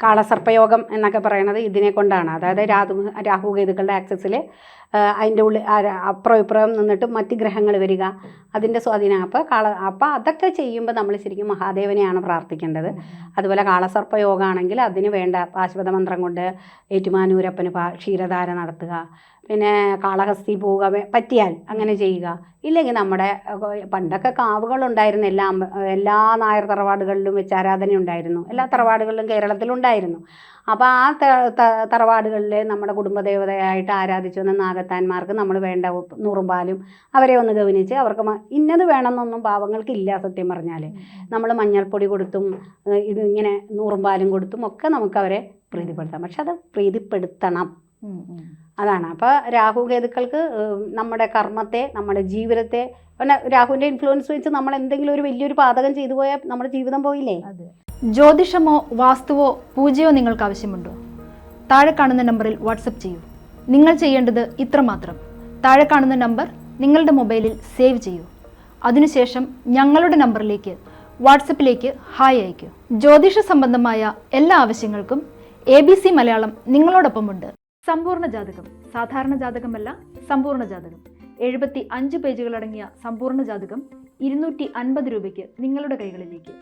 കാളസർപ്പയോഗം എന്നൊക്കെ പറയുന്നത് ഇതിനെ കൊണ്ടാണ്. അതായത് രാഹുകേതുക്കളുടെ ആക്സസിൽ അതിൻ്റെ ഉള്ളിൽ അപ്പുറം ഇപ്പുറം നിന്നിട്ട് മറ്റ് ഗ്രഹങ്ങൾ വരിക, അതിൻ്റെ സ്വാധീനം. അപ്പോൾ അതൊക്കെ ചെയ്യുമ്പോൾ നമ്മൾ ശരിക്കും മഹാദേവനെയാണ് പ്രാർത്ഥിക്കേണ്ടത്. അതുപോലെ കാളസർപ്പയോഗമാണെങ്കിൽ അതിന് വേണ്ട പാശുപത മന്ത്രം കൊണ്ട് ഏറ്റുമാനൂരപ്പന് ക്ഷീരധാര നടത്തുക, പിന്നെ കാളഹസ്തി പോവുക പറ്റിയാൽ അങ്ങനെ ചെയ്യുക. ഇല്ലെങ്കിൽ നമ്മുടെ പണ്ടൊക്കെ കാവുകളുണ്ടായിരുന്നു, എല്ലാ നായർ തറവാടുകളിലും വെച്ച് ആരാധന ഉണ്ടായിരുന്നു, എല്ലാ തറവാടുകളിലും കേരളത്തിലുണ്ടായിരുന്നു. അപ്പോൾ ആ തറവാടുകളിൽ നമ്മുടെ കുടുംബദേവതയായിട്ട് ആരാധിച്ചു വന്ന നാഗത്താന്മാർക്ക് നമ്മൾ വേണ്ട നൂറും പാലും അവരെ ഒന്ന് ഗവനിച്ച് അവർക്ക് ഇന്നത് വേണമെന്നൊന്നും പാവങ്ങൾക്കില്ല. സത്യം പറഞ്ഞാൽ നമ്മൾ മഞ്ഞൾപ്പൊടി കൊടുത്തും ഇതിങ്ങനെ നൂറും പാലും കൊടുത്തും ഒക്കെ നമുക്ക് അവരെ പ്രീതിപ്പെടുത്താം. പക്ഷെ അത് പ്രീതിപ്പെടുത്തണം, അതാണ്. അപ്പോൾ രാഹുകേതുക്കൾക്ക് നമ്മുടെ കർമ്മത്തെ, നമ്മുടെ ജീവിതത്തെ, പിന്നെ രാഹുവിൻ്റെ ഇൻഫ്ലുവൻസ് വെച്ച് നമ്മൾ എന്തെങ്കിലും ഒരു വലിയൊരു പാതകം ചെയ്തു പോയാൽ നമ്മുടെ ജീവിതം പോയില്ലേ. ജ്യോതിഷമോ വാസ്തുവോ പൂജയോ നിങ്ങൾക്ക് ആവശ്യമുണ്ടോ? താഴെ കാണുന്ന നമ്പറിൽ വാട്സപ്പ് ചെയ്യൂ. നിങ്ങൾ ചെയ്യേണ്ടത് ഇത്രമാത്രം: താഴെ കാണുന്ന നമ്പർ നിങ്ങളുടെ മൊബൈലിൽ സേവ് ചെയ്യൂ. അതിനുശേഷം ഞങ്ങളുടെ നമ്പറിലേക്ക് വാട്സപ്പിലേക്ക് ഹായ് അയയ്ക്കൂ. ജ്യോതിഷ സംബന്ധമായ എല്ലാ ആവശ്യങ്ങൾക്കും ABC മലയാളം നിങ്ങളോടൊപ്പമുണ്ട്. സമ്പൂർണ്ണ ജാതകം, സാധാരണ ജാതകമല്ല, സമ്പൂർണ്ണ ജാതകം. 75 പേജുകളടങ്ങിയ സമ്പൂർണ്ണ ജാതകം 250 രൂപയ്ക്ക് നിങ്ങളുടെ കൈകളിലേക്ക്.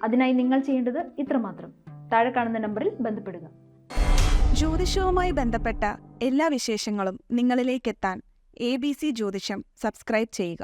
അതിനായി നിങ്ങൾ ചെയ്യേണ്ടത് ഇത്രമാത്രം: താഴെ കാണുന്ന നമ്പറിൽ ബന്ധപ്പെടുക. ജ്യോതിഷവുമായി ബന്ധപ്പെട്ട എല്ലാ വിശേഷങ്ങളും നിങ്ങളിലേക്കെത്താൻ ABC ജ്യോതിഷം സബ്സ്ക്രൈബ് ചെയ്യുക.